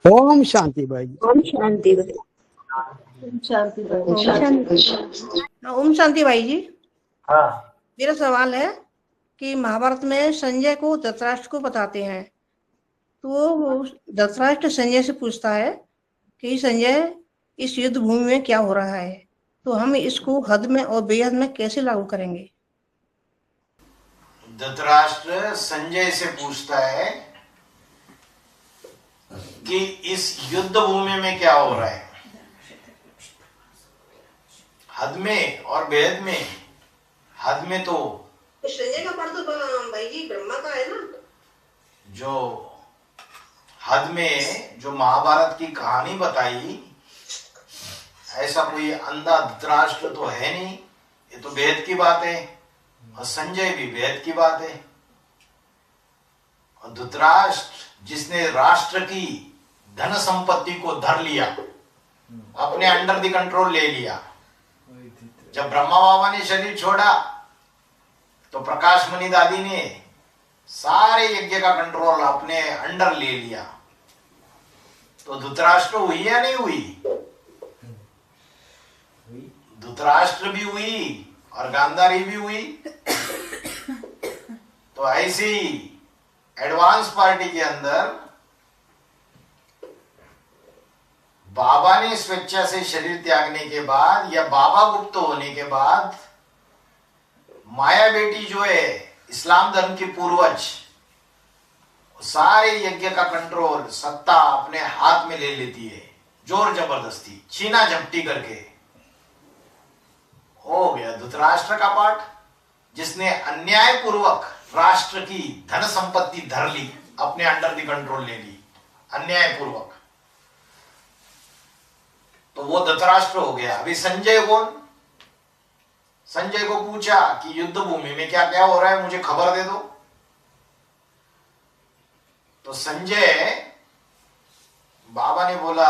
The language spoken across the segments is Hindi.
ओम शांति भाई जी। ओम शांति भाई। ओम शांति भाई। ओम शांति। ओम शांति भाई जी, हाँ मेरा सवाल है कि महाभारत में संजय को धृतराष्ट्र को बताते हैं, तो वो धृतराष्ट्र संजय से पूछता है कि संजय, इस युद्ध भूमि में क्या हो रहा है, तो हम इसको हद में और बेहद में कैसे लागू करेंगे। धृतराष्ट्र संजय से पूछता है कि इस युद्ध भूमि में क्या हो रहा है, हद में और बेहद में। हद में तो संजय का पाठ तो भाई जी ब्रह्मा का है ना। जो हद में जो महाभारत की कहानी बताई, ऐसा कोई अंधा धृतराष्ट्र तो है नहीं, ये तो बेहद की बात है, और संजय भी बेहद की बात है। और धृतराष्ट्र जिसने राष्ट्र की धन संपत्ति को धर लिया, अपने अंडर द कंट्रोल ले लिया। जब ब्रह्मा बाबा ने शरीर छोड़ा तो प्रकाश मणि दादी ने सारे यज्ञ का कंट्रोल अपने अंडर ले लिया। तो धृतराष्ट्र हुई या नहीं हुई? धृतराष्ट्र भी हुई और गांधारी भी हुई। तो ऐसी एडवांस पार्टी के अंदर बाबा ने स्वेच्छा से शरीर त्यागने के बाद या बाबा गुप्त होने के बाद माया बेटी जो है इस्लाम धर्म की पूर्वज, सारे यज्ञ का कंट्रोल सत्ता अपने हाथ में ले लेती है, जोर जबरदस्ती छीना झपटी करके। हो गया धृतराष्ट्र का पाठ, जिसने अन्याय पूर्वक राष्ट्र की धन संपत्ति धर ली, अपने अंडर दी कंट्रोल ले ली अन्याय पूर्वक। तो वो धृतराष्ट्र हो गया। अभी संजय कौन? संजय को पूछा कि युद्ध भूमि में क्या क्या हो रहा है, मुझे खबर दे दो। तो संजय, बाबा ने बोला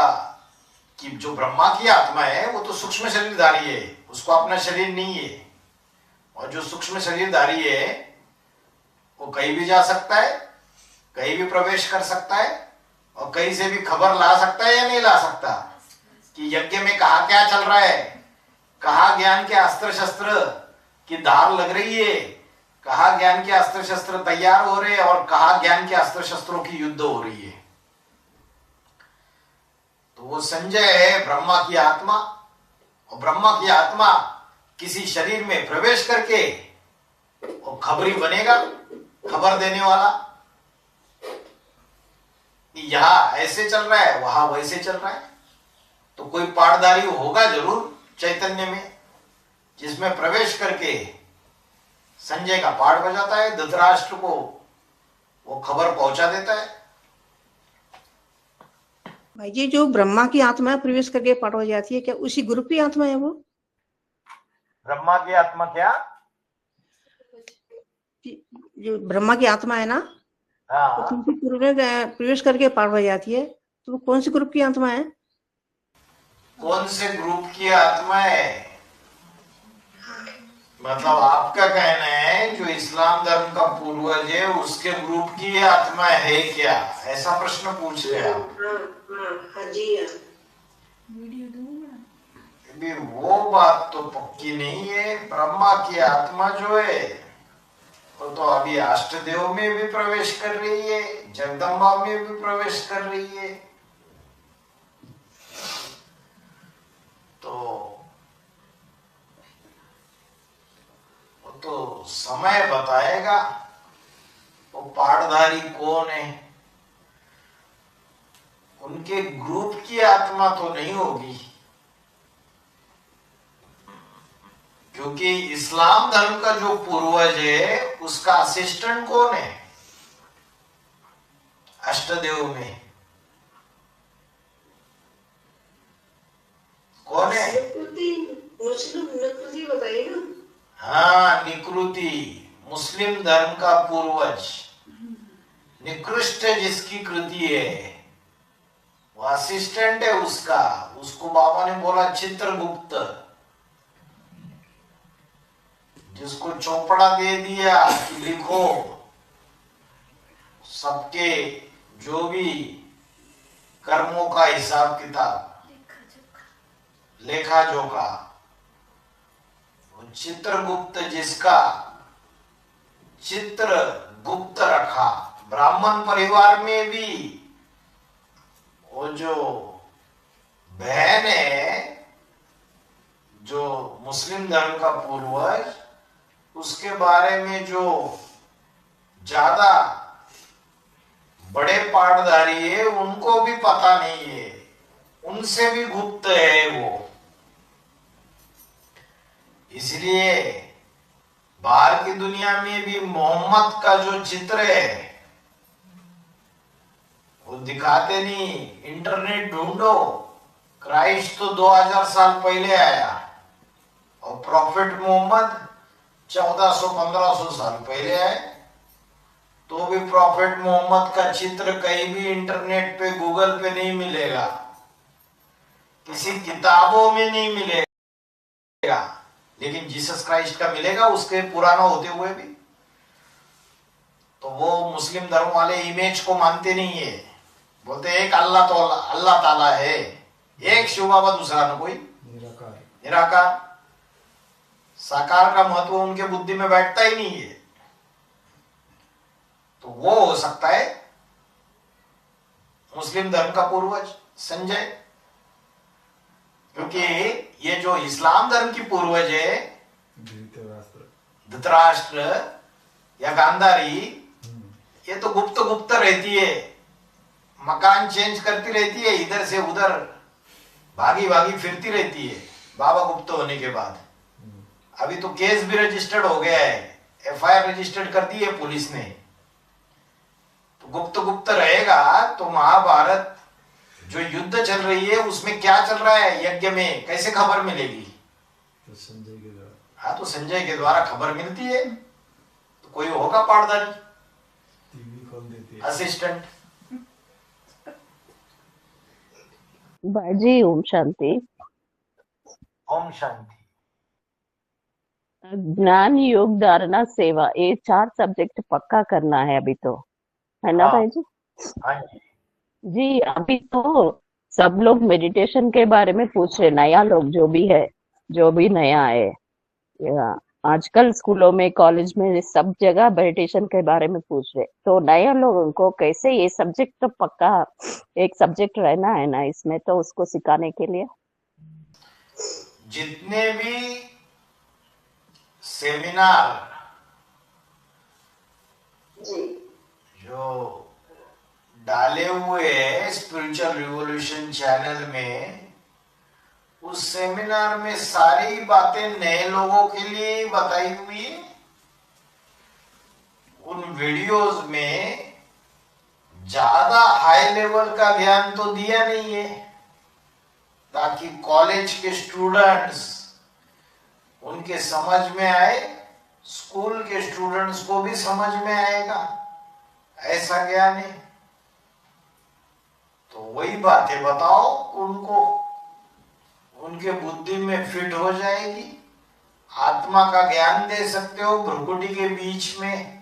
कि जो ब्रह्मा की आत्मा है वो तो सूक्ष्म शरीरधारी है, उसको अपना शरीर नहीं है। और जो सूक्ष्म शरीरधारी है वो कहीं भी जा सकता है, कहीं भी प्रवेश कर सकता है, और कहीं से भी खबर ला सकता है या नहीं ला सकता कि यज्ञ में कहा क्या चल रहा है, कहा ज्ञान के अस्त्र शस्त्र की धार लग रही है, कहा ज्ञान के अस्त्र शस्त्र तैयार हो रहे हैं, और कहा ज्ञान के अस्त्र शस्त्रों की युद्ध हो रही है। तो वो संजय है ब्रह्मा की आत्मा। और ब्रह्मा की आत्मा किसी शरीर में प्रवेश करके वो खबरी बनेगा, खबर देने वाला। यहां ऐसे चल रहा है, वहां वैसे चल रहा है। तो कोई पाठधारी होगा जरूर चैतन्य में, जिसमें प्रवेश करके संजय का पाठ बजाता है, धृतराष्ट्र को वो खबर पहुंचा देता है। भाई जी, जो ब्रह्मा की आत्मा प्रवेश करके पाठ हो जाती है, क्या उसी ग्रुप की आत्मा है वो? ब्रह्मा की आत्मा क्या? जो ब्रह्मा की आत्मा है ना, हाँ, तो किसी ग्रुप में प्रवेश करके पाठ हो जाती है, तो वो कौन सी ग्रुप की आत्मा है? कौन से ग्रुप की आत्मा है? मतलब आपका कहना है जो इस्लाम धर्म का पूर्वज है उसके ग्रुप की आत्मा है क्या, ऐसा प्रश्न पूछ रहे हैं आप? हाँ जी। अभी वो बात तो पक्की नहीं है। ब्रह्मा की आत्मा जो है वो तो अभी अष्टदेव में भी प्रवेश कर रही है, जगदम्बा में भी प्रवेश कर रही है। तो समय बताएगा वो पाठधारी कौन है। उनके ग्रुप की आत्मा तो नहीं होगी, क्योंकि इस्लाम धर्म का जो पूर्वज है उसका असिस्टेंट कौन है अष्टदेव में? कौन है? निकृति बताइए ना। हाँ, निकृति, मुस्लिम धर्म का पूर्वज, निकृष्ट जिसकी कृति है वो असिस्टेंट है उसका। उसको बाबा ने बोला चित्रगुप्त, जिसको चौपड़ा दे दिया कि लिखो सबके जो भी कर्मों का हिसाब किताब, लेखा जोखा। चित्रगुप्त जिसका चित्र गुप्त रखा, ब्राह्मण परिवार में भी वो जो बहन है, जो मुस्लिम धर्म का पूर्वज, उसके बारे में जो ज्यादा बड़े पाठधारी है उनको भी पता नहीं है, उनसे भी गुप्त है वो। इसलिए बाहर की दुनिया में भी मोहम्मद का जो चित्र है वो दिखाते नहीं। इंटरनेट ढूंढो, क्राइस्ट तो 2000 साल पहले आया और प्रॉफिट मोहम्मद 1400-1500 साल पहले आए, तो भी प्रॉफिट मोहम्मद का चित्र कहीं भी इंटरनेट पे, गूगल पे नहीं मिलेगा, किसी किताबों में नहीं मिलेगा, लेकिन जीसस क्राइस्ट का मिलेगा, उसके पुराना होते हुए भी। तो वो मुस्लिम धर्म वाले इमेज को मानते नहीं है, बोलते एक अल्लाह ताला है, एक शिव बाबा, दूसरा न कोई, निराकार। साकार का महत्व उनके बुद्धि में बैठता ही नहीं है। तो वो हो सकता है मुस्लिम धर्म का पूर्वज संजय, क्योंकि ये जो इस्लाम धर्म की पूर्वज है धृतराष्ट्र या गांधारी, ये तो गुप्त गुप्त रहती है, मकान चेंज करती रहती है, इधर से उधर भागी भागी फिरती रहती है बाबा गुप्त होने के बाद। अभी तो केस भी रजिस्टर्ड हो गया है, एफआईआर रजिस्टर्ड कर दी है पुलिस ने। तो गुप्त गुप्त रहेगा तो महाभारत जो युद्ध चल रही है उसमें क्या चल रहा है, यज्ञ में कैसे खबर मिलेगी? तो संजय के द्वारा। हाँ, तो संजय के द्वारा खबर मिलती है। तो कोई होगा पाठदारी, टीवी खोल देती है, असिस्टेंट। बाजी ओम शांति। ओम शांति। ज्ञान, योग, धारणा, सेवा, ये 4 सब्जेक्ट पक्का करना है अभी तो, है ना हाँ। भाई जी? हाँ जी। जी, अभी तो सब लोग मेडिटेशन के बारे में पूछ रहे, नया लोग जो भी है, जो भी नया है, या आजकल स्कूलों में, कॉलेज में, सब जगह मेडिटेशन के बारे में पूछ रहे। तो नया लोगों को कैसे ये सब्जेक्ट तो पक्का एक सब्जेक्ट रहना है ना इसमें, तो उसको सिखाने के लिए जितने भी सेमिनार जो डाले हुए हैं स्पिरिचुअल रिवॉल्यूशन चैनल में, उस सेमिनार में सारी बातें नए लोगों के लिए ही बताई हुई है। उन वीडियोस में ज्यादा हाई लेवल का ध्यान तो दिया नहीं है, ताकि कॉलेज के स्टूडेंट्स उनके समझ में आए, स्कूल के स्टूडेंट्स को भी समझ में आएगा, ऐसा ज्ञान है। तो वही बातें बताओ उनको, उनके बुद्धि में फिट हो जाएगी। आत्मा का ज्ञान दे सकते हो भ्रुकुटी के बीच में,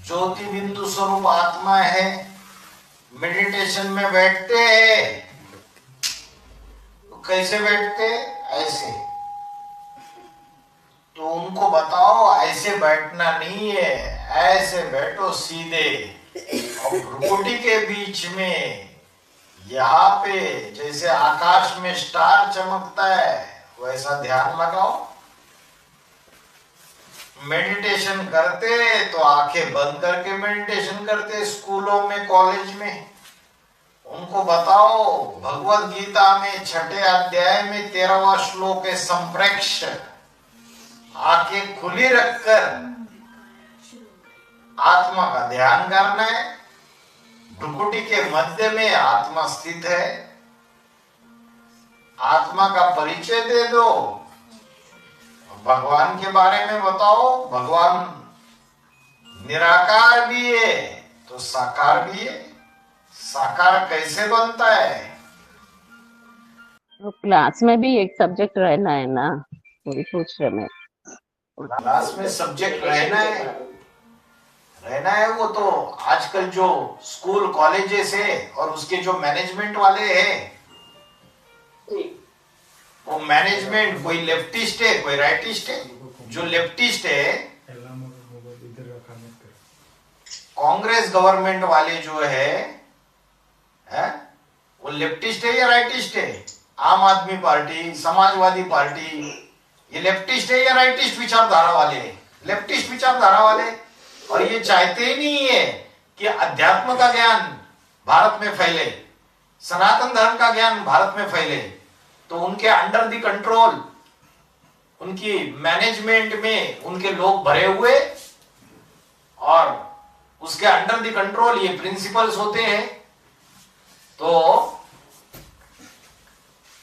ज्योति बिंदु स्वरूप आत्मा है। मेडिटेशन में बैठते हैं तो कैसे बैठते? ऐसे। तो उनको बताओ ऐसे बैठना नहीं है, ऐसे बैठो सीधे, और भ्रुकुटी के बीच में यहाँ पे जैसे आकाश में स्टार चमकता है वैसा ध्यान लगाओ। मेडिटेशन करते तो आंखें बंद करके मेडिटेशन करते, स्कूलों में, कॉलेज में। उनको बताओ भगवत गीता में 6ठे अध्याय में 13वां श्लोक है, संप्रेक्ष। आंखें खुली रखकर आत्मा का ध्यान करना है। भ्रुकुटी के मध्य में आत्मा स्थित है। आत्मा का परिचय दे दो, भगवान के बारे में बताओ। भगवान निराकार भी है तो साकार भी है। साकार कैसे बनता है? तो क्लास में भी एक सब्जेक्ट रहना है ना, वही पूछ रहे मैं। क्लास में सब्जेक्ट रहना है, रहना है वो तो आजकल जो स्कूल कॉलेजेस है और उसके जो मैनेजमेंट वाले हैं, वो मैनेजमेंट कोई लेफ्टिस्ट है कोई राइटिस्ट है। जो लेफ्टिस्ट है, एला मगर मोबाइल इधर रखा मत कर। कांग्रेस गवर्नमेंट वाले जो है, वो लेफ्टिस्ट है या राइटिस्ट है? आम आदमी पार्टी, समाजवादी पार्टी, ये लेफ्टिस्ट है या राइटिस्ट विचारधारा वाले हैं? लेफ्टिस्ट विचारधारा वाले। और ये चाहते ही नहीं है कि अध्यात्म का ज्ञान भारत में फैले, सनातन धर्म का ज्ञान भारत में फैले। तो उनके अंडर द कंट्रोल, उनकी मैनेजमेंट में उनके लोग भरे हुए, और उसके अंडर द कंट्रोल ये प्रिंसिपल्स होते हैं। तो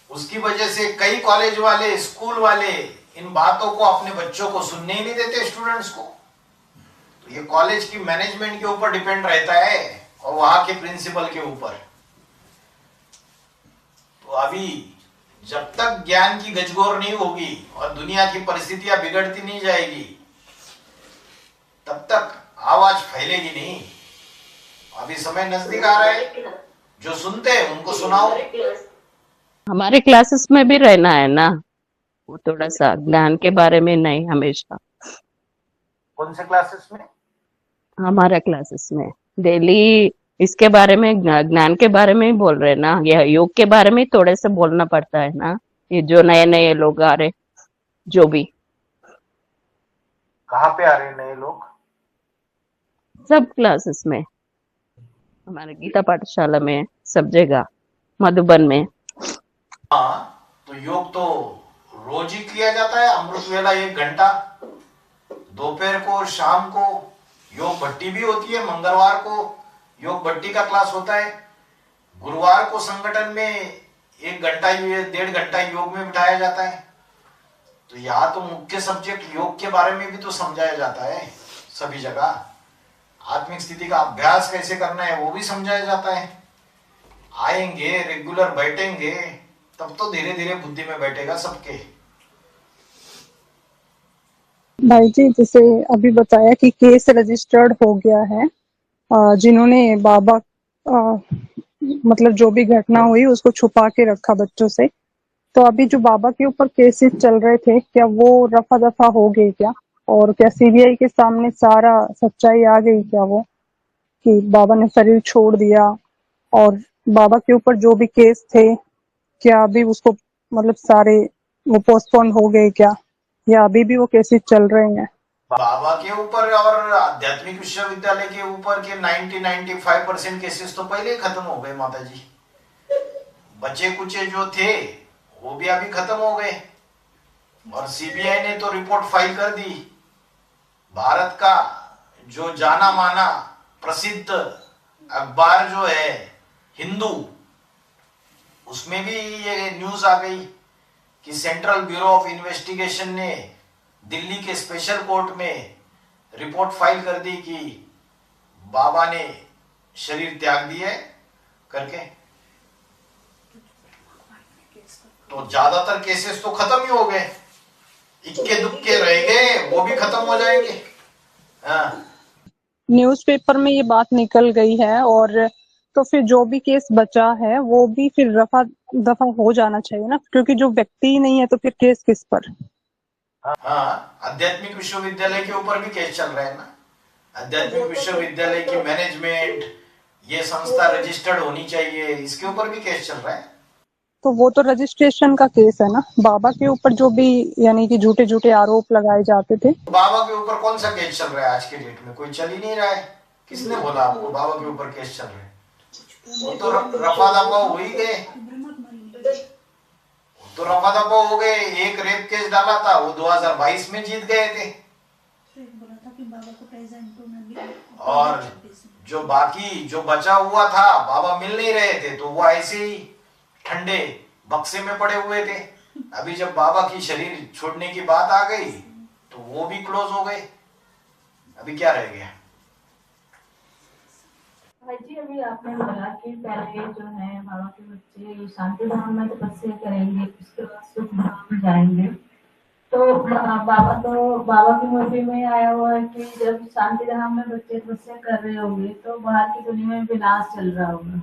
उसकी वजह से कई कॉलेज वाले, स्कूल वाले इन बातों को अपने बच्चों को सुनने ही नहीं देते, स्टूडेंट्स को। तो ये कॉलेज की मैनेजमेंट के ऊपर डिपेंड रहता है और वहां के प्रिंसिपल के ऊपर। तो अभी जब तक ज्ञान की गजगोर नहीं होगी और दुनिया की परिस्थितियां बिगड़ती नहीं जाएगी, तब तक आवाज फैलेगी नहीं। अभी समय नजदीक आ रहा है, जो सुनते हैं उनको सुनाओ। हमारे क्लासेस में भी रहना है ना, वो थोड़ा सा ज्ञान के बारे में नहीं हमेशा। कौन से क्लासेस में? हमारा क्लासेस में डेली इसके बारे में, ज्ञान के बारे में ही बोल रहे ना, ये योग के बारे में थोड़े से बोलना पड़ता है ना। ये जो नए नए लोग आ रहे, जो भी कहाँ पे आ रहे नए लोग? सब क्लासेस में, हमारे गीता पाठशाला में, सब जगह, मधुबन में। हाँ, तो योग तो रोज ही किया जाता है। अमृत वेला 1 घंटा, दोपहर को, शाम को योग भट्टी भी होती है। मंगलवार को योग भट्टी का क्लास होता है। गुरुवार को संगठन में 1 घंटा, 1.5 घंटा योग में बिठाया जाता है। तो यहाँ तो मुख्य सब्जेक्ट योग के बारे में भी तो समझाया जाता है सभी जगह। आत्मिक स्थिति का अभ्यास कैसे करना है वो भी समझाया जाता है। आएंगे, रेगुलर बैठेंगे, तब तो धीरे धीरे बुद्धि में बैठेगा सबके। भाई जी, जैसे अभी बताया कि केस रजिस्टर्ड हो गया है, जिन्होंने बाबा मतलब जो भी घटना हुई उसको छुपा के रखा बच्चों से, तो अभी जो बाबा के ऊपर केसेस चल रहे थे, क्या वो रफा दफा हो गई क्या? और क्या सीबीआई के सामने सारा सच्चाई आ गई क्या, वो कि बाबा ने शरीर छोड़ दिया? और बाबा के ऊपर जो भी केस थे, क्या अभी उसको मतलब सारे वो पोस्टपोन हो गए क्या, या अभी भी वो केसेस चल रहे हैं? बाबा के ऊपर और आध्यात्मिक विश्वविद्यालय के ऊपर के 90-95% केसेस तो पहले ही खत्म हो गए माता जी। बचे कुचे जो थे वो भी अभी खत्म हो गए, और सीबीआई ने तो रिपोर्ट फाइल कर दी। भारत का जो जाना माना प्रसिद्ध अखबार जो है हिंदू, उसमें भी ये न्यूज आ गई कि सेंट्रल ब्यूरो ऑफ इन्वेस्टिगेशन ने दिल्ली के स्पेशल कोर्ट में रिपोर्ट फाइल कर दी कि बाबा ने शरीर त्याग दिया करके। तो ज्यादातर केसेस तो खत्म ही हो गए, इक्के दुक्के रह गए, वो भी खत्म हो जाएंगे। हाँ। न्यूज़पेपर में ये बात निकल गई है, और तो फिर जो भी केस बचा है वो भी फिर रफा दफा हो जाना चाहिए ना, क्योंकि जो व्यक्ति ही नहीं है तो फिर केस किस पर? हाँ, आध्यात्मिक विश्वविद्यालय के ऊपर भी केस चल रहा है ना। आध्यात्मिक विश्वविद्यालय की मैनेजमेंट, ये संस्था रजिस्टर्ड होनी चाहिए, इसके ऊपर भी केस चल रहा है। तो वो तो रजिस्ट्रेशन का केस है ना। बाबा के ऊपर जो भी यानी कि झूठे झूठे आरोप लगाए जाते थे, बाबा के ऊपर कौन सा केस चल रहा है आज के डेट में? कोई चल ही नहीं रहा है। किसने बोला आपको बाबा के ऊपर केस चल रहा है? वो तो रफा दफा हो ही गए, तो रफा दफा हो गए। एक रेप केस डाला था, वो 2022 में जीत गए थे। और जो बाकी जो बचा हुआ था, बाबा मिल नहीं रहे थे, तो वो ऐसे ही ठंडे बक्से में पड़े हुए थे। अभी जब बाबा की शरीर छोड़ने की बात आ गई तो वो भी क्लोज हो गए। अभी क्या रह गया? भाई जी, अभी आपने बोला कि पहले जो है बाबा के बच्चे शांति धाम में तपस्या करेंगे, उसके बाद सुख धाम में जाएंगे। तो बाबा की मूर्ति में आया हुआ है कि जब शांति धाम में बच्चे तपस्या कर रहे होंगे तो बाहर की दुनिया में विनाश चल रहा होगा।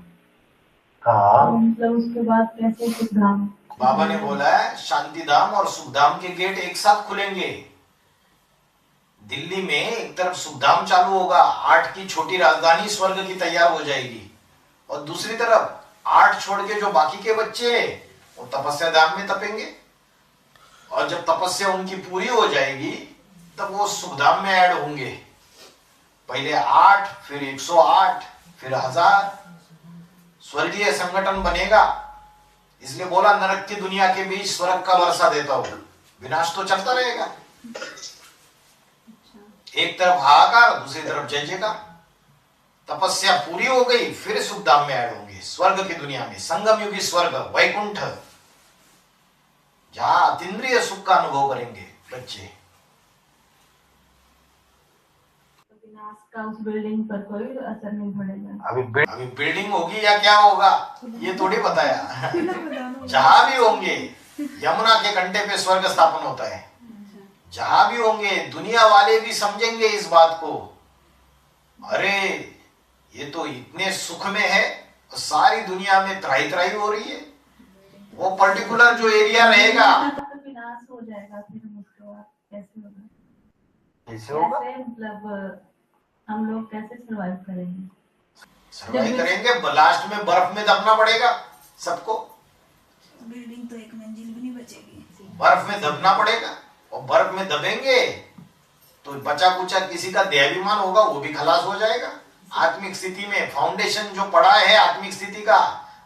कहा तो मतलब उसके बाद कैसे सुख धाम? बाबा ने बोला है शांति धाम और सुख धाम के गेट एक साथ खुलेंगे। दिल्ली में एक तरफ सुख धाम चालू होगा, 8 की छोटी राजधानी स्वर्ग की तैयार हो जाएगी, और दूसरी तरफ 8 छोड़ के जो बाकी के बच्चे हैं वो तपस्या धाम में तपेंगे, और जब तपस्या उनकी पूरी हो जाएगी तब वो सुख धाम में ऐड होंगे। पहले 8, फिर 108, फिर 1000 स्वर्गीय संगठन बनेगा। इसलिए बोला नरक की दुनिया के बीच स्वर्ग का वर्षा देता हूं। विनाश तो चलता रहेगा, एक तरफ हाहाकार, दूसरी तरफ जय जयकार। तपस्या पूरी हो गई, फिर सुख धाम में ऐड होंगे, स्वर्ग की दुनिया में, संगम युगी स्वर्ग, वैकुंठ, जहां अतीन्द्रिय सुख का अनुभव करेंगे बच्चे। विनाश का उस बिल्डिंग पर कोई असर नहीं पड़ेगा। अभी बिल्डिंग होगी या क्या होगा ये थोड़ी बताया। जहां भी होंगे, यमुना के कंठे पे स्वर्ग स्थापन होता है, जहां भी होंगे दुनिया वाले भी समझेंगे इस बात को, अरे ये तो इतने सुख में है, सारी दुनिया में त्राही त्राही हो रही है। वो पर्टिकुलर जो एरिया रहेगा तो विनाश हो जाएगा, फिर उसके बाद कैसे होगा? कैसे होगा? कैसे मतलब हम लोग कैसे सर्वाइव करेंगे? सर्वाइव करेंगे, लास्ट में बर्फ में दबना पड़ेगा सबको। बिल्डिंग तो एक मंजिल भी नहीं बचेगी, बर्फ में दबना पड़ेगा, और बर्फ में दबेंगे तो बचा कुचा किसी का देहाभिमान होगा वो भी खलास हो जाएगा। आत्मिक स्थिति में फाउंडेशन जो पड़ा है आत्मिक स्थिति का,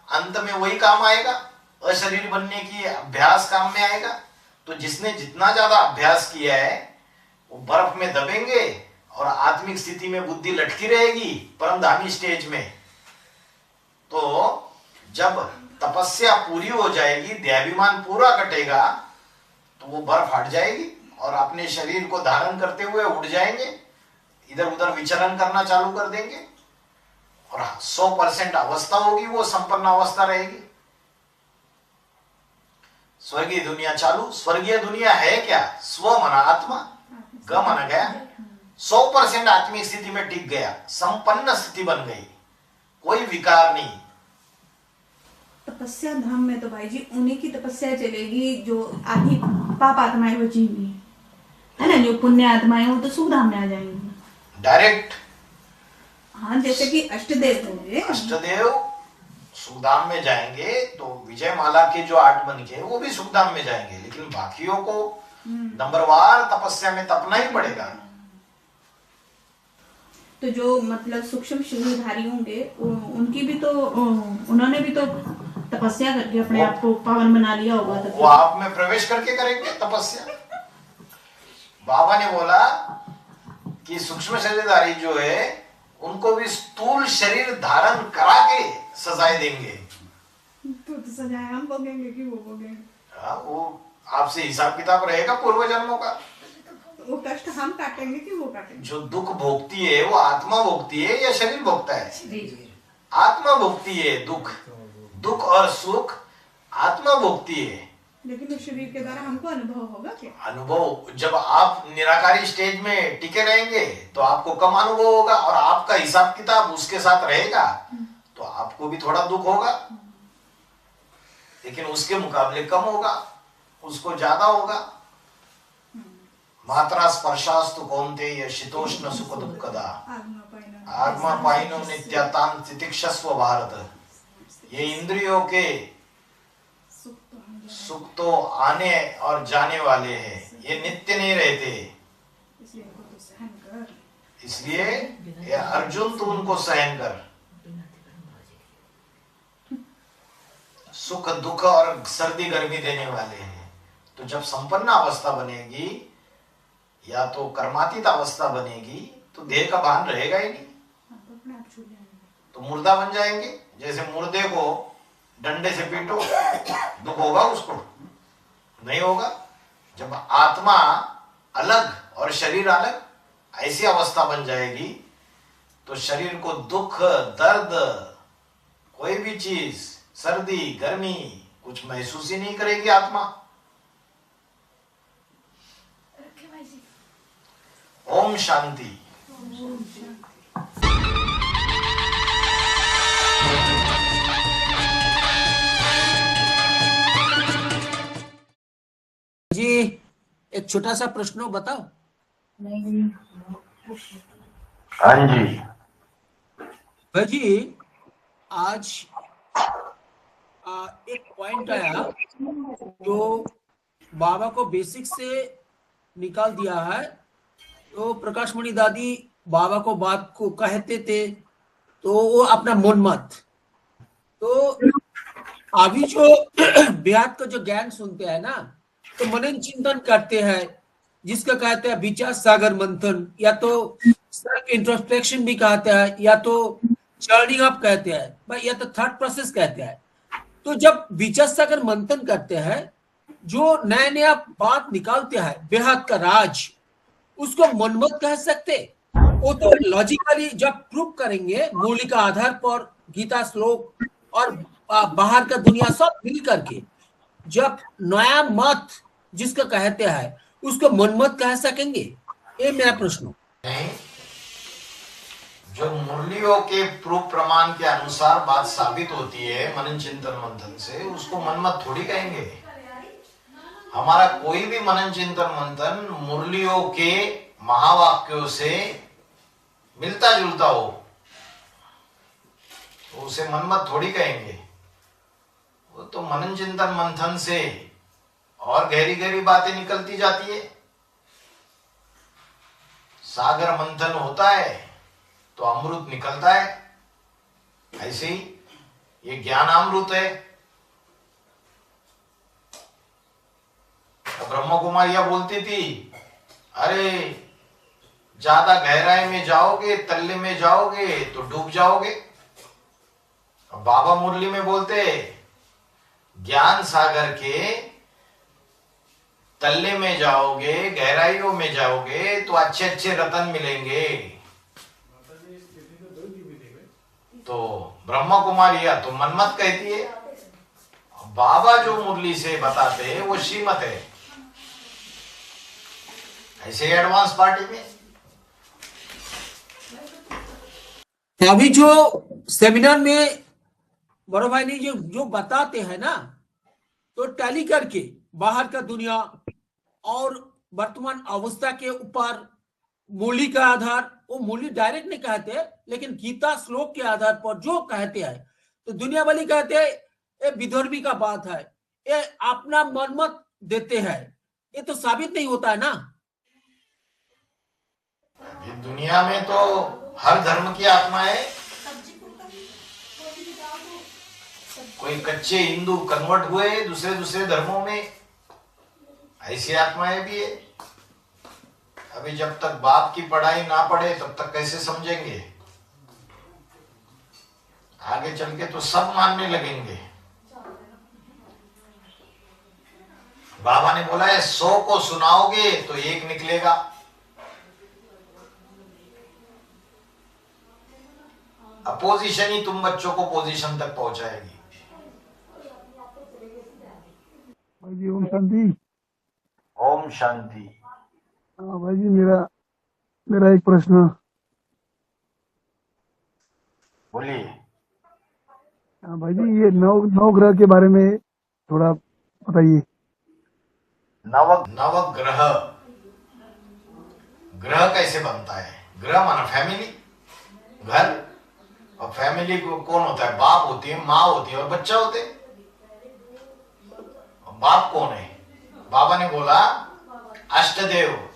अंत में वही काम आएगा। अशरीर बनने की अभ्यास काम में आएगा। तो जिसने जितना ज्यादा अभ्यास किया है वो बर्फ में दबेंगे और आत्मिक स्थिति में बुद्धि लटकी रहेगी परमधामी स्टेज में। तो जब तपस्या पूरी हो जाएगी, देहाभिमान पूरा कटेगा, तो वो बर्फ हट जाएगी और अपने शरीर को धारण करते हुए उड़ जाएंगे, इधर उधर विचरण करना चालू कर देंगे, और 100% अवस्था होगी, वो संपन्न अवस्था रहेगी। स्वर्गीय दुनिया चालू। स्वर्गीय दुनिया है क्या? स्व मना आत्मा, ग मना गया, 100% आत्मिक स्थिति में टिक गया, संपन्न स्थिति बन गई, कोई विकार नहीं। तपस्या धाम में तो भाई जी उन्हीं की तपस्या चलेगी जो आधी पाप आत्माएं बची हुई है ना, जो पुण्य आत्माएं वो तो सुख धाम में आ जाएंगी डायरेक्ट। हाँ, जैसे कि अष्टदेव होंगे, अष्टदेव सुखधाम में जाएंगे, तो विजय माला के जो 8 बन के वो भी सुखधाम में जाएंगे, लेकिन बाकियों को नंबरवार तपस्या में तपना ही पड़ेगा। तो जो मतलब सूक्ष्म शरीरधारी होंगे उनकी भी तो उन्होंने भी तो तपस्या करके अपने आप को पावन बना लिया होगा। वो आप में प्रवेश करके करेंगे तपस्या। बाबा ने बोला कि सूक्ष्म शरीरधारी जो है उनको भी स्थूल शरीर धारण करा के सजाए देंगे। तो सजाए हम भोगेंगे कि वो भोगेंगे? वो आपसे हिसाब किताब रहेगा पूर्व जन्मों का। वो कष्ट हम काटेंगे कि वो काटेंगे? जो दुख भोगती है वो आत्मा भोगती है या शरीर भोगता है? आत्मा भोगती है दुख। दुख और सुख आत्मा भोगती है। लेकिन उस शरीर के द्वारा हमको अनुभव होगा क्या? अनुभव जब आप निराकारी स्टेज में टिके रहेंगे तो आपको कम अनुभव होगा, और आपका हिसाब किताब उसके साथ रहेगा तो आपको भी थोड़ा दुख होगा, लेकिन उसके मुकाबले कम होगा, उसको ज्यादा होगा। मात्रा स्पर्शास्तु कौन्तेय शीतोष्ण सुख दुःखदा आत्मा पाइनो नित्यातान तितिक्षस्व भारत। ये इंद्रियों के सुख तो आने और जाने वाले हैं, ये नित्य नहीं रहते। इसलिए ये अर्जुन तू उनको सहन कर। सुख दुख और सर्दी गर्मी देने वाले हैं। तो जब संपन्न अवस्था बनेगी या तो कर्मातीत अवस्था बनेगी तो देह का भान रहेगा ही नहीं, तो मुर्दा बन जाएंगे। जैसे मुर्दे को डंडे से पीटो, दुख होगा उसको? नहीं होगा। जब आत्मा अलग और शरीर अलग ऐसी अवस्था बन जाएगी तो शरीर को दुख दर्द कोई भी चीज, सर्दी गर्मी कुछ महसूस ही नहीं करेगी आत्मा। ओम शांति। जी एक छोटा सा प्रश्न बताओ। हाँ जी भाजी आज एक पॉइंट आया जो बाबा को बेसिक से निकाल दिया है। तो प्रकाश मणि दादी बाबा को बात को कहते थे तो वो अपना मन मत, तो अभी जो बेहद का जो ज्ञान सुनते हैं ना तो मनन चिंतन करते हैं, जिसका कहते हैं विचार सागर मंथन, या तो सेल्फ इंट्रोस्पेक्शन भी कहते हैं, या तो चर्निंग अप कहते हैं, या तो थर्ड प्रोसेस कहते हैं। तो जब विचार सागर मंथन करते हैं, जो नया नया बात निकालते हैं बेहद का राज, उसको मनमत कह सकते। वो तो लॉजिकली जब प्रूव करेंगे मौलिक आधार पर गीता श्लोक और बाहर का दुनिया सब मिल करके, जब नया मत जिसका कहते हैं उसको मनमत कह सकेंगे। ये मेरा प्रश्न। नहीं, जो मुरलियों के प्रूफ प्रमाण के अनुसार बात साबित होती है मनन चिंतन मंथन से, उसको मनमत थोड़ी कहेंगे। हमारा कोई भी मनन चिंतन मंथन मुरलियों के महावाक्यों से मिलता जुलता हो तो उसे मनमत थोड़ी कहेंगे। वो तो मनन चिंतन मंथन से और गहरी गहरी बातें निकलती जाती है। सागर मंथन होता है तो अमृत निकलता है, ऐसे ही ये ज्ञान अमृत है। तो ब्रह्म कुमारिया बोलती थी, अरे ज्यादा गहराई में जाओगे, तल्ले में जाओगे तो डूब जाओगे। बाबा मुरली में बोलते, ज्ञान सागर के तल्ले में जाओगे, गहराइयों में जाओगे तो अच्छे अच्छे रतन मिलेंगे। तो ब्रह्म कुमारिया तो मनमत कहती है, बाबा जो मुरली से बताते हैं वो श्रीमत है। ऐसे एडवांस पार्टी में अभी जो सेमिनार में बड़ो भाई ने जो बताते हैं ना, तो टैली करके बाहर का दुनिया और वर्तमान अवस्था के ऊपर मूली का आधार, वो मूली डायरेक्ट नहीं कहते, लेकिन गीता श्लोक के आधार पर जो कहते हैं, तो दुनिया वाली कहते हैं ये विधर्मी का बात है, ये अपना मनमत देते हैं। ये तो साबित नहीं होता है ना। दुनिया में तो हर धर्म की आत्मा है। कोई कच्चे हिंदू कन्वर्ट हुए दूसरे दूसरे धर्मों में, ऐसी आत्माएं भी है। अभी जब तक बाप की पढ़ाई ना पढ़े तब तक कैसे समझेंगे? आगे चल के तो सब मानने लगेंगे। बाबा ने बोला है 100 को सुनाओगे तो एक निकलेगा। अपोजिशन ही तुम बच्चों को पोजीशन तक पहुंचाएगी। भाई जी ओम शांति। ओम शांति। हाँ भाई जी, मेरा एक प्रश्न। बोलिए। हाँ भाई जी, ये नौ ग्रह के बारे में थोड़ा बताइए। नवग्रह, ग्रह कैसे बनता है? ग्रह माना फैमिली, घर। और फैमिली को कौन होता है? बाप होती है, माँ होती है और बच्चा होते हैं। बाप कौन है? बाबा ने बोला अष्टदेव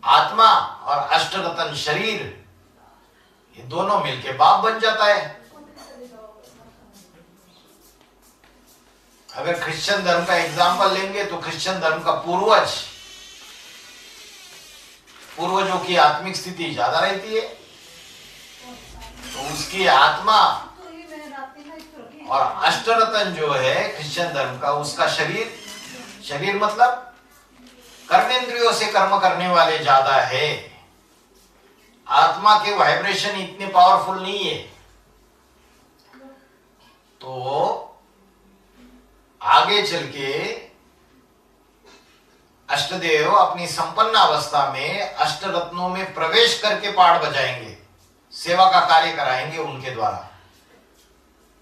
आत्मा और अष्टरतन शरीर, ये दोनों मिलके बाप बन जाता है। अगर क्रिश्चियन धर्म का एग्जाम्पल लेंगे तो क्रिश्चियन धर्म का पूर्वजों की आत्मिक स्थिति ज्यादा रहती है, तो उसकी आत्मा और अष्टरतन जो है क्रिश्चियन धर्म का, उसका शरीर मतलब कर्मेंद्रियों से कर्म करने वाले ज्यादा है। आत्मा के वाइब्रेशन इतने पावरफुल नहीं है। तो आगे चल के अष्टदेव अपनी संपन्न अवस्था में अष्ट रत्नों में प्रवेश करके पाठ बजाएंगे, सेवा का कार्य कराएंगे उनके द्वारा।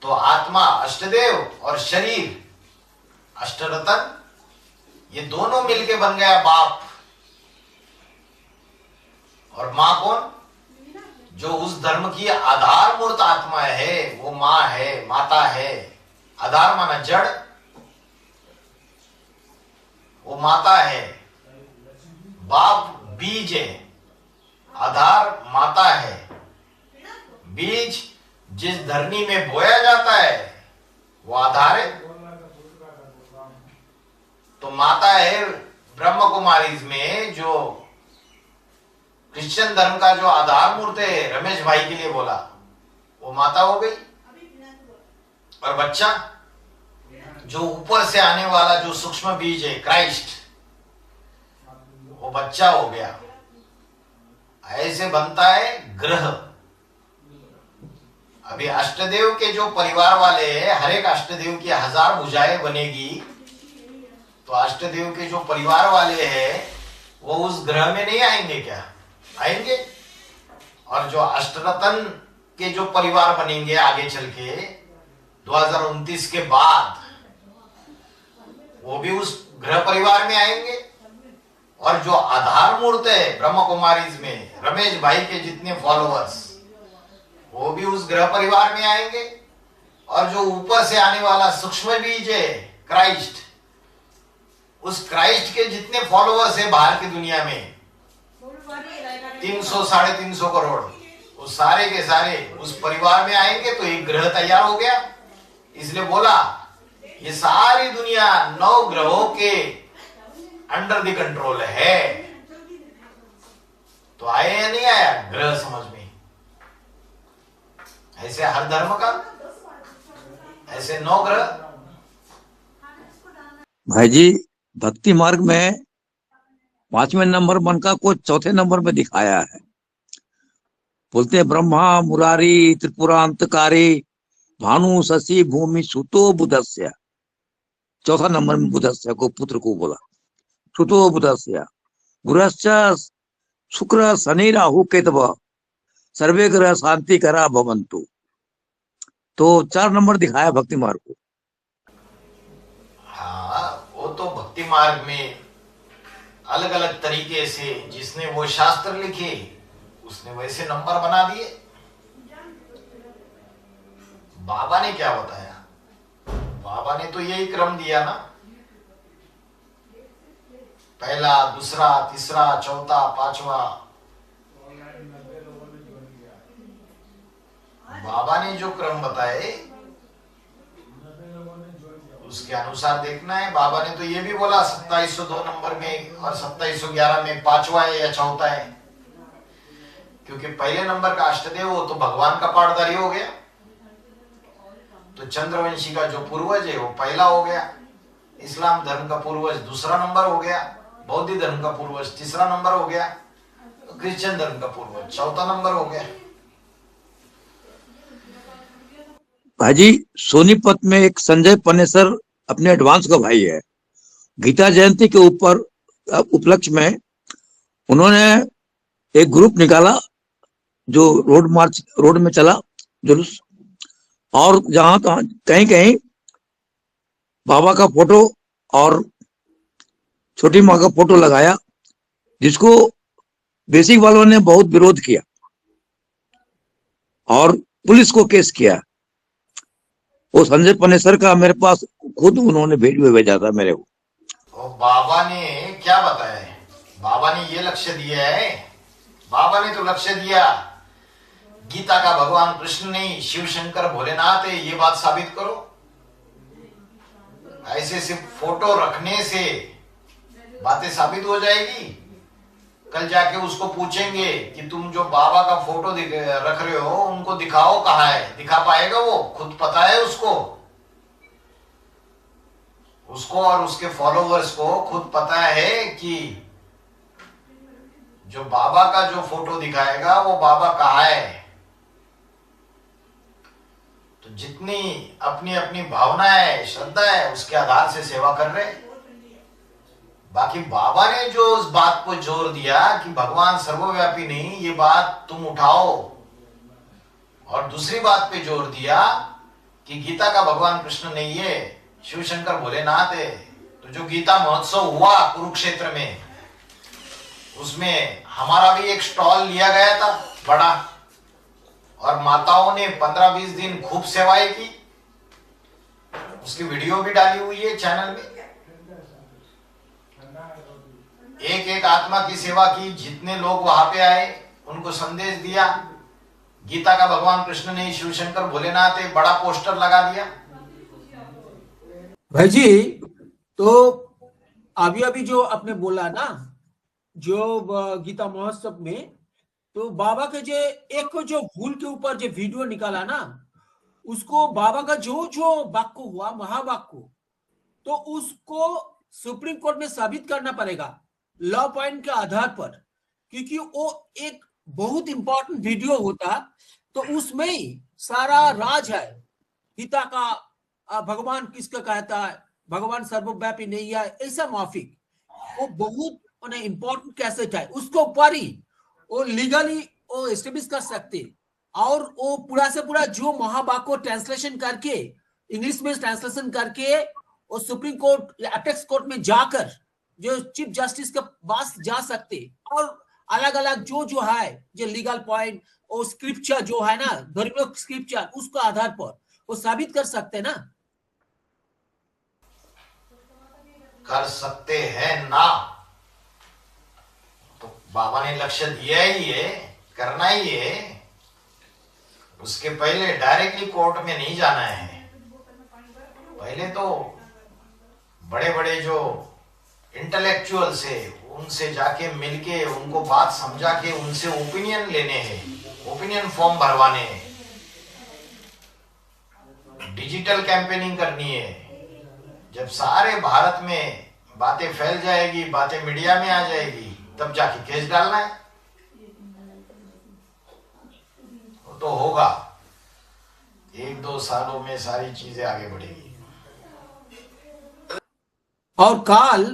तो आत्मा अष्टदेव और शरीर अष्टरतन, ये दोनों मिलके बन गया बाप। और मां कौन? जो उस धर्म की आधार मूर्त आत्मा है, वो मां है, माता है। आधार माना जड़, वो माता है। बाप बीज है, आधार माता है। बीज जिस धरनी में बोया जाता है वो आधार है। तो माता है ब्रह्म कुमारीज में, जो क्रिश्चियन धर्म का जो आधार मूर्त है, रमेश भाई के लिए बोला, वो माता हो गई। और बच्चा जो ऊपर से आने वाला जो सूक्ष्म बीज है, क्राइस्ट, वो बच्चा हो गया। ऐसे बनता है ग्रह। अभी अष्टदेव के जो परिवार वाले हैं, हर एक अष्टदेव की 1000 भुजाएं बनेगी। तो अष्टदेव के जो परिवार वाले हैं वो उस ग्रह में नहीं आएंगे क्या? आएंगे। और जो अष्टरतन के जो परिवार बनेंगे आगे चल के 2029 के बाद, वो भी उस ग्रह परिवार में आएंगे। और जो आधार मूर्त है ब्रह्म कुमारीज में, रमेश भाई के जितने फॉलोअर्स, वो भी उस ग्रह परिवार में आएंगे। और जो ऊपर से आने वाला सूक्ष्म बीज है क्राइस्ट, उस क्राइस्ट के जितने फॉलोअर्स है बाहर की दुनिया में 300 साढ़े 300 करोड़, वो सारे के सारे उस परिवार में आएंगे। तो एक ग्रह तैयार हो गया। इसलिए बोला ये सारी दुनिया 9 ग्रहों के अंडर द कंट्रोल है। तो आए या नहीं आया ग्रह समझ में? ऐसे हर धर्म का, ऐसे 9 ग्रह। भाई जी, भक्ति मार्ग में 5वें नंबर मन का को 4थे नंबर में दिखाया है। बोलते हैं ब्रह्मा मुरारी त्रिपुरा अंतकारी भानु शशि भूमि सुतो बुधस्य। 4था नंबर में बुधस्य को, पुत्र को बोला सुतो बुधस्य। गुरश्च शुक्र शनि राहु केतव सर्वे ग्रह शांति करा भवंतु। तो 4 नंबर दिखाया भक्ति मार्ग को। हाँ, वो तो भक्ति मार्ग में अलग अलग तरीके से जिसने वो शास्त्र लिखे उसने वैसे नंबर बना दिए। बाबा ने क्या बताया? बाबा ने तो यही क्रम दिया ना, पहला, दूसरा, तीसरा, चौथा, पांचवा। बाबा ने जो क्रम बताए उसके अनुसार देखना है। बाबा ने तो ये भी बोला 2702 नंबर में और 2711 में 5वां है या 4था है। क्योंकि पहले नंबर का अष्टदेव वो तो भगवान का पाठधारी हो गया। तो चंद्रवंशी का जो पूर्वज है वो पहला हो गया, इस्लाम धर्म का पूर्वज दूसरा नंबर हो गया, बौद्ध धर्म का पूर्वज तीसरा नंबर हो गया, तो क्रिश्चियन धर्म का पूर्वज 4था नंबर हो गया। भाजी, सोनीपत में एक संजय पनेसर अपने एडवांस का भाई है। गीता जयंती के ऊपर उपलक्ष्य में उन्होंने एक ग्रुप निकाला जो रोड में चला जुलूस, और जहां तहां कहीं कहीं बाबा का फोटो और छोटी माँ का फोटो लगाया, जिसको बेसिक वालों ने बहुत विरोध किया और पुलिस को केस किया। वो संजय पनेसर का मेरे पास खुद उन्होंने वीडियो भेजा था मेरे को। और बाबा ने क्या बताया है? बाबा ने ये लक्ष्य दिया है। बाबा ने तो लक्ष्य दिया, गीता का भगवान कृष्ण नहीं शिव शंकर भोलेनाथ है, ये बात साबित करो। ऐसे सिर्फ फोटो रखने से बातें साबित हो जाएगी? कल जाके उसको पूछेंगे कि तुम जो बाबा का फोटो रख रहे हो उनको दिखाओ, कहाँ है? दिखा पाएगा वो? खुद पता है उसको और उसके फॉलोवर्स को खुद पता है कि जो बाबा का जो फोटो दिखाएगा वो बाबा कहाँ है। तो जितनी अपनी अपनी भावना है, श्रद्धा है, उसके आधार से सेवा कर रहे। बाकी बाबा ने जो उस बात को जोर दिया कि भगवान सर्वव्यापी नहीं, ये बात तुम उठाओ, और दूसरी बात पे जोर दिया कि गीता का भगवान कृष्ण नहीं है, शिव शंकर भोलेनाथ है। तो जो गीता महोत्सव हुआ कुरुक्षेत्र में, उसमें हमारा भी एक स्टॉल लिया गया था बड़ा, और माताओं ने 15-20 दिन खूब सेवाएं की। उसकी वीडियो भी डाली हुई है चैनल में। एक एक आत्मा की सेवा की, जितने लोग वहां पे आए उनको संदेश दिया, गीता का भगवान कृष्ण ने शिव शंकर भोलेनाथ है, बड़ा पोस्टर लगा दिया। भाई जी, तो अभी अभी जो आपने बोला ना, जो गीता महोत्सव में, तो बाबा के जो भूल के ऊपर जो वीडियो निकाला ना, उसको बाबा का जो जो वाक्य हुआ, महावाक्य, तो उसको सुप्रीम कोर्ट में साबित करना पड़ेगा लॉ पॉइंट के आधार पर, क्योंकि वो एक बहुत इंपॉर्टेंट वीडियो होता, तो उसमें ही सारा राज है गीता का। भगवान किसका कहता है, भगवान सर्वव्यापी नहीं है, ऐसा माफिक वो बहुत इंपॉर्टेंट कैसेट है, उसको ऊपर ही वो लीगली वो एस्टेब्लिश कर सकते, और वो पूरा से पूरा जो महावाक्य को ट्रांसलेशन करके, इंग्लिश में ट्रांसलेशन करके, वो सुप्रीम कोर्ट या अपेक्स कोर्ट में जाकर जो चीफ जस्टिस के पास जा सकते, और अलग अलग जो जो है जो लीगल पॉइंट और स्क्रिप्चर जो है ना, धर्मीय स्क्रिप्चर, उसको आधार पर वो साबित कर सकते ना, कर सकते हैं ना। तो बाबा ने लक्ष्य दिया ही है, करना ही है। उसके पहले डायरेक्टली कोर्ट में नहीं जाना है। पहले तो बड़े बड़े जो इंटेलेक्चुअल्स है उनसे जाके मिलके, उनको बात समझा के उनसे ओपिनियन लेने हैं, ओपिनियन फॉर्म भरवाने हैं, डिजिटल कैंपेनिंग करनी है। जब सारे भारत में बातें फैल जाएगी, बातें मीडिया में आ जाएगी, तब जाके केस डालना है। तो होगा 1-2 सालों में सारी चीजें आगे बढ़ेगी। और काल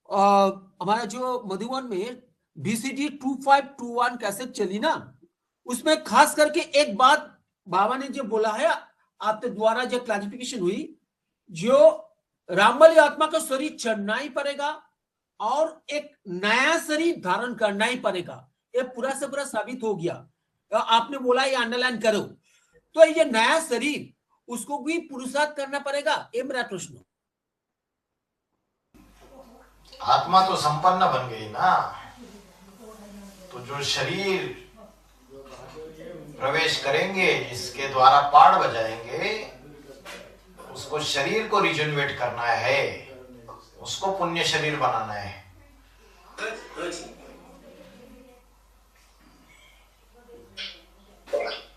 हमारा जो मधुबन में BCD 2521 कैसेट चली ना, उसमें खास करके एक बात बाबा ने जो बोला है, आपके द्वारा जो क्लैरिफिकेशन हुई, जो रामबली आत्मा का शरीर चढ़ना ही पड़ेगा और एक नया शरीर धारण करना ही पड़ेगा, ये पूरा से पूरा साबित हो गया। आपने बोला ये अंडरलाइन करो, तो ये नया शरीर उसको भी पुरुषार्थ करना पड़ेगा, ये मेरा प्रश्न। आत्मा तो संपन्न बन गई ना, तो जो शरीर प्रवेश करेंगे, जिसके द्वारा पाड़ बजाएंगे, उसको शरीर को रिजेनरेट करना है, उसको पुण्य शरीर बनाना है।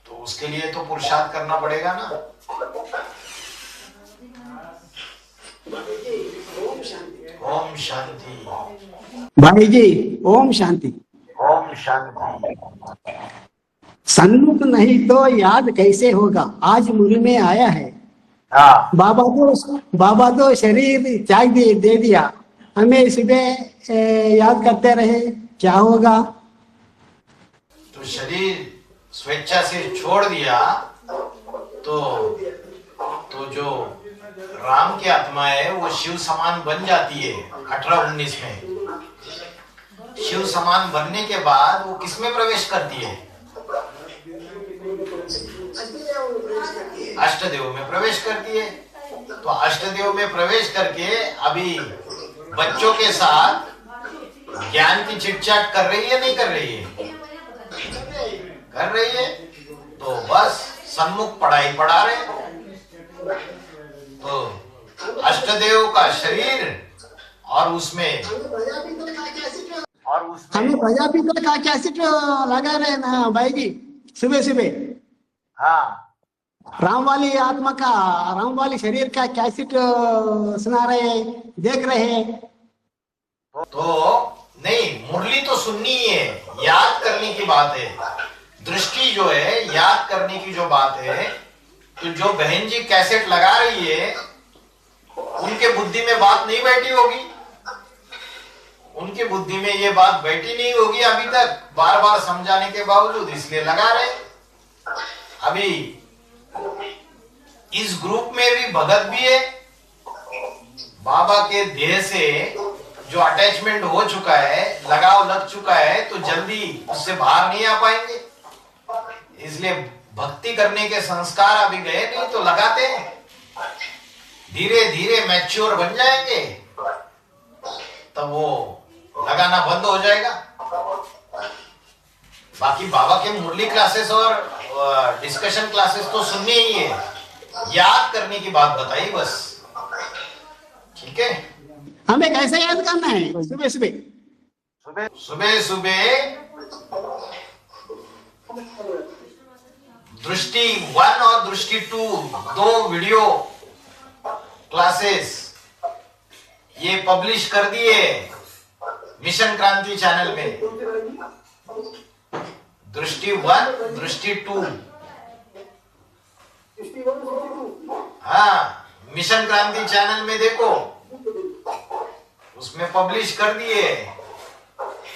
तो उसके लिए तो पुरुषार्थ करना पड़ेगा ना। ओम शांति। भाई जी ओम शांति। ओम शांति। सन्मुख नहीं तो याद कैसे होगा, आज मुझ में आया है। हाँ। बाबा तो शरीर त्याग दे दिया, हमें सुबह याद करते रहे, क्या होगा। तो शरीर स्वेच्छा से छोड़ दिया, तो जो राम की आत्मा है वो शिव समान बन जाती है 18-19 में। शिव समान बनने के बाद वो किसमें प्रवेश करती है? अष्टदेव में प्रवेश करती है। तो अष्टदेव में प्रवेश करके अभी बच्चों के साथ ज्ञान की चिटचाट कर रही है, नहीं कर रही है? कर रही है। तो बस सन्मुख पढ़ाई पढ़ा रहे। तो अष्टदेव का शरीर और उसमें हमें प्रजापिता का कैसेट लगा रहे ना भाई जी, सुबह सुबह। हाँ, राम वाली आत्मा का, राम वाली शरीर का कैसेट सुना रहे, देख रहे। तो नहीं, मुरली तो सुननी ही है, याद करने की बात है। दृष्टि जो है, याद करने की जो बात है, तो जो बहन जी कैसेट लगा रही है, उनके बुद्धि में बात नहीं बैठी होगी। उनकी बुद्धि में ये बात बैठी नहीं होगी अभी तक, बार बार समझाने के बावजूद, इसलिए लगा रहे। अभी इस ग्रुप में भी भगत भी है, बाबा के देह से जो अटैचमेंट हो चुका है, लगाव लग चुका है, तो जल्दी उससे बाहर नहीं आ पाएंगे। इसलिए भक्ति करने के संस्कार अभी गए नहीं, तो लगाते हैं, धीरे धीरे मैच्योर बन जाएंगे, तब वो लगाना बंद हो जाएगा। बाकी बाबा के मुरली क्लासेस और डिस्कशन क्लासेस तो सुननी ही है, याद करने की बात बताई बस, ठीक है। हमें कैसे याद करना है? सुबह सुबह सुबह दृष्टि 1 और दृष्टि 2 दो वीडियो क्लासेस ये पब्लिश कर दिए मिशन क्रांति चैनल में। दृष्टि 1 दृष्टि 2, हाँ, मिशन क्रांति चैनल में देखो, उसमें पब्लिश कर दिए।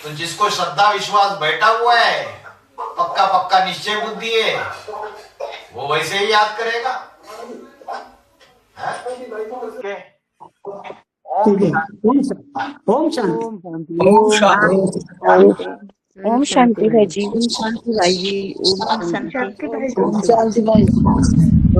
तो जिसको श्रद्धा विश्वास बैठा हुआ है, पक्का पक्का निश्चय बुद्धि है, वो वैसे ही याद करेगा। ठीक है। ओम शांति। ओम शांति भाई जी। ओम शांति भाई जी। ओम शांति भाई जी।